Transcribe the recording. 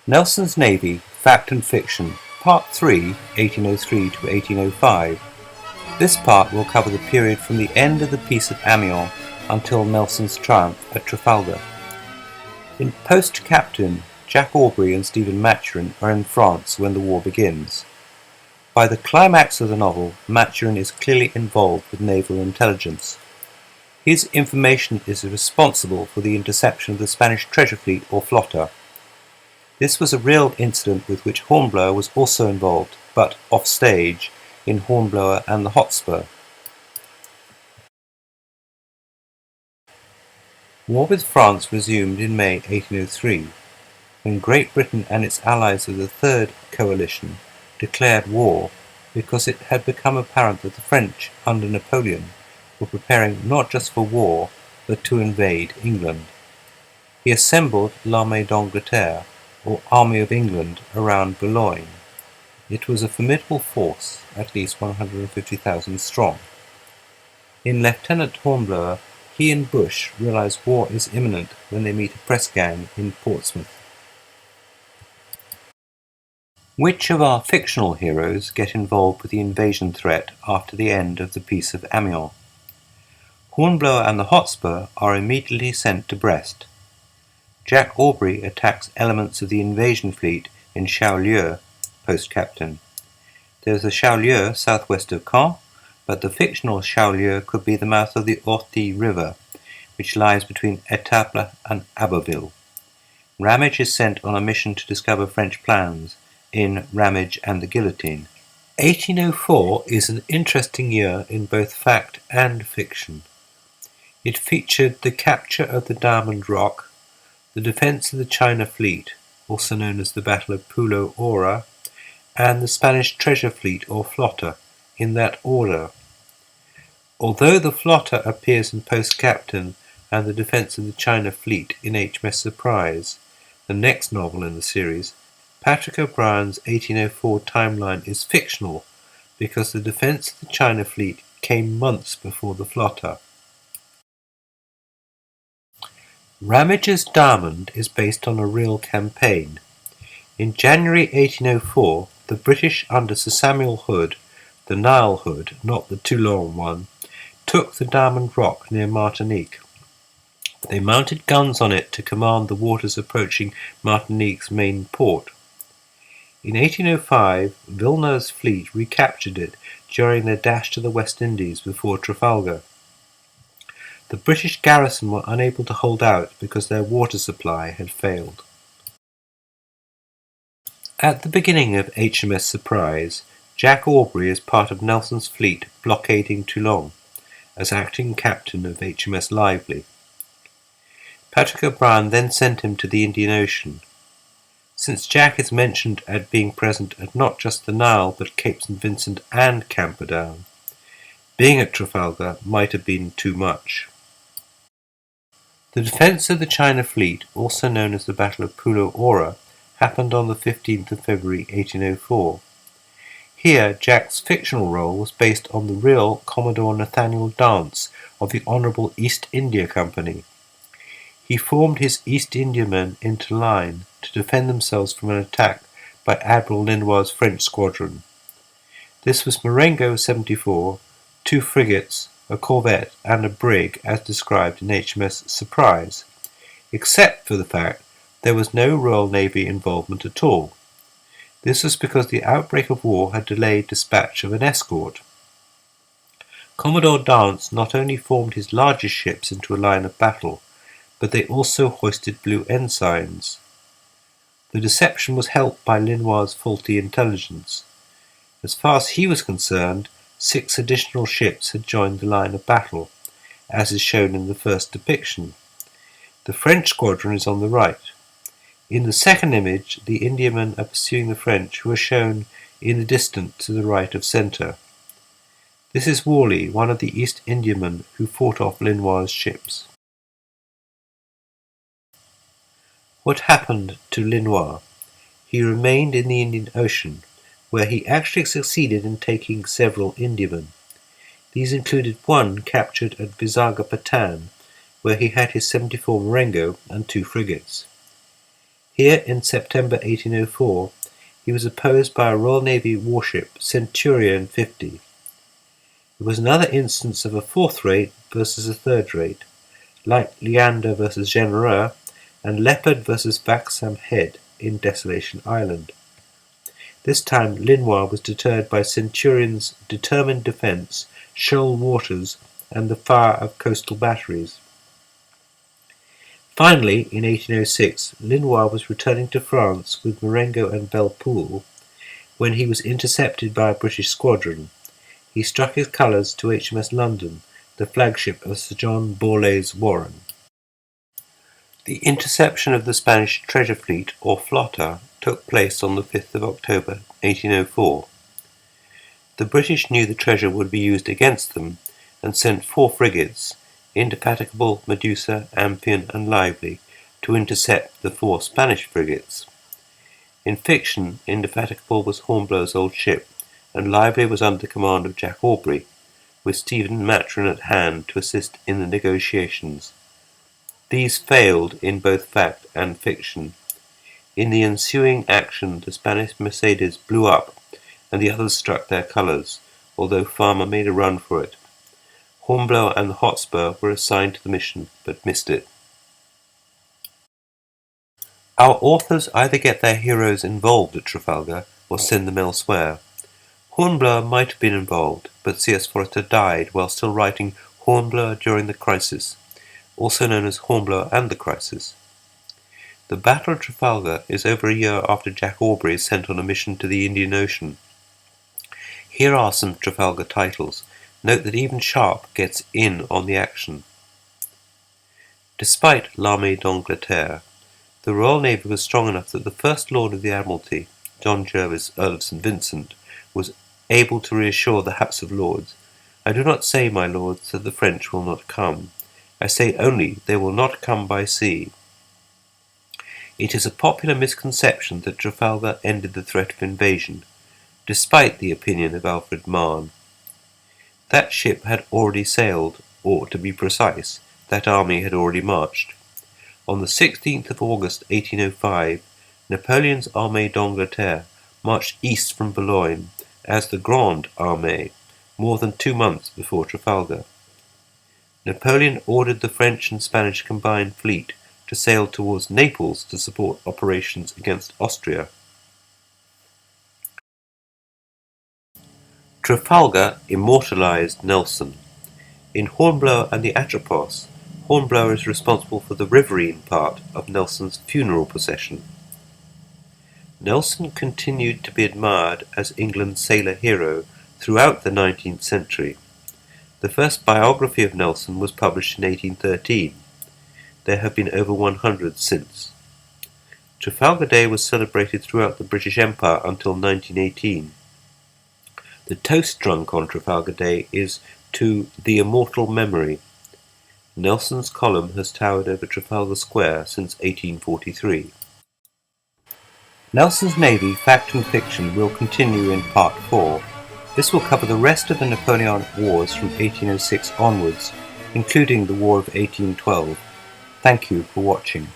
Nelson's Navy, Fact and Fiction, Part 3, 1803 to 1805. This part will cover the period from the end of the Peace of Amiens until Nelson's triumph at Trafalgar. In Post Captain, Jack Aubrey and Stephen Maturin are in France when the war begins. By the climax of the novel, Maturin is clearly involved with naval intelligence. His information is responsible for the interception of the Spanish treasure fleet or flotta. This was a real incident with which Hornblower was also involved, but off-stage, in Hornblower and the Hotspur. War with France resumed in May 1803, when Great Britain and its allies of the Third Coalition declared war because it had become apparent that the French, under Napoleon, were preparing not just for war, but to invade England. He assembled l'Armée d'Angleterre, or Army of England, around Boulogne. It was a formidable force, at least 150,000 strong. In Lieutenant Hornblower, he and Bush realize war is imminent when they meet a press gang in Portsmouth. Which of our fictional heroes get involved with the invasion threat after the end of the Peace of Amiens? Hornblower and the Hotspur are immediately sent to Brest. Jack Aubrey attacks elements of the invasion fleet in Chaulieu, post-captain. There is a Chaulieu southwest of Caen, but the fictional Chaulieu could be the mouth of the Orthe River, which lies between Etaples and Abbeville. Ramage is sent on a mission to discover French plans in Ramage and the Guillotine. 1804 is an interesting year in both fact and fiction. It featured the capture of the Diamond Rock, the defense of the China fleet, also known as the Battle of Pul AA, and the Spanish treasure fleet or flotta, in that order. Although the flotta appears in Post Captain and the defense of the China fleet in HMS Surprise, the next novel in the series, Patrick O'Brien's 1804 timeline is fictional because the defense of the China fleet came months before the flotta. Ramage's Diamond is based on a real campaign. In January 1804, the British under Sir Samuel Hood, the Nile Hood, not the Toulon one, took the Diamond Rock near Martinique. They mounted guns on it to command the waters approaching Martinique's main port. In 1805, Villeneuve's fleet recaptured it during their dash to the West Indies before Trafalgar. The British garrison were unable to hold out because their water supply had failed. At the beginning of HMS Surprise, Jack Aubrey is part of Nelson's fleet blockading Toulon, as acting captain of HMS Lively. Patrick O'Brien then sent him to the Indian Ocean. Since Jack is mentioned as being present at not just the Nile but Cape St. Vincent and Camperdown, being at Trafalgar might have been too much. The defence of the China fleet, also known as the Battle of Pul AA, happened on the 15th of February 1804. Here, Jack's fictional role was based on the real Commodore Nathaniel Dance of the Honourable East India Company. He formed his East Indiamen into line to defend themselves from an attack by Admiral Linois' French squadron. This was Marengo 74, 2 frigates, a corvette and a brig as described in HMS Surprise, except for the fact there was no Royal Navy involvement at all. This was because the outbreak of war had delayed dispatch of an escort. Commodore Dance not only formed his largest ships into a line of battle, but they also hoisted blue ensigns. The deception was helped by Linois' faulty intelligence. As far as he was concerned, 6 additional ships had joined the line of battle, as is shown in the first depiction. The French squadron is on the right. In the second image, the Indiamen are pursuing the French, who are shown in the distance to the right of centre. This is Worley, one of the East Indiamen who fought off Linois' ships. What happened to Linois? He remained in the Indian Ocean, where he actually succeeded in taking several Indiamen. These included one captured at Visakhapatnam, where he had his 74 Marengo and 2 frigates. Here in September 1804, he was opposed by a Royal Navy warship, Centurion 50. It was another instance of a fourth rate versus a third rate, like Leander versus Genereux and Leopard versus Vaxham Head in Desolation Island. This time Linois was deterred by Centurion's determined defence, shoal waters, and the fire of coastal batteries. Finally, in 1806, Linois was returning to France with Marengo and Bellepoule when he was intercepted by a British squadron. He struck his colours to HMS London, the flagship of Sir John Borlase Warren. The interception of the Spanish treasure fleet, or flota, took place on the 5th of October 1804. The British knew the treasure would be used against them and sent 4 frigates, Indefatigable, Medusa, Amphion, and Lively, to intercept the 4 Spanish frigates. In fiction, Indefatigable was Hornblow's old ship, and Lively was under command of Jack Aubrey, with Stephen Matron at hand to assist in the negotiations. These failed in both fact and fiction. In the ensuing action, the Spanish Mercedes blew up, and the others struck their colours, although Farmer made a run for it. Hornblower and the Hotspur were assigned to the mission, but missed it. Our authors either get their heroes involved at Trafalgar, or send them elsewhere. Hornblower might have been involved, but C.S. Forester died while still writing Hornblower during the Crisis, also known as Hornblower and the Crisis. The Battle of Trafalgar is over a year after Jack Aubrey is sent on a mission to the Indian Ocean. Here are some Trafalgar titles. Note that even Sharp gets in on the action. Despite l'Armée d'Angleterre, the Royal Navy was strong enough that the First Lord of the Admiralty, John Jervis, Earl of St. Vincent, was able to reassure the House of Lords, "I do not say, my lords, that the French will not come. I say only they will not come by sea." It is a popular misconception that Trafalgar ended the threat of invasion, despite the opinion of Alfred Mahon. That ship had already sailed, or, to be precise, that army had already marched. On the 16th of August 1805, Napoleon's Armée d'Angleterre marched east from Boulogne as the Grande Armée, more than 2 months before Trafalgar. Napoleon ordered the French and Spanish combined fleet to sail towards Naples to support operations against Austria. Trafalgar immortalized Nelson. In Hornblower and the Atropos, Hornblower is responsible for the riverine part of Nelson's funeral procession. Nelson continued to be admired as England's sailor hero throughout the 19th century. The first biography of Nelson was published in 1813. There have been over 100 since. Trafalgar Day was celebrated throughout the British Empire until 1918. The toast drunk on Trafalgar Day is to the immortal memory. Nelson's column has towered over Trafalgar Square since 1843. Nelson's Navy, Fact and Fiction, will continue in Part 4. This will cover the rest of the Napoleonic Wars from 1806 onwards, including the War of 1812. Thank you for watching.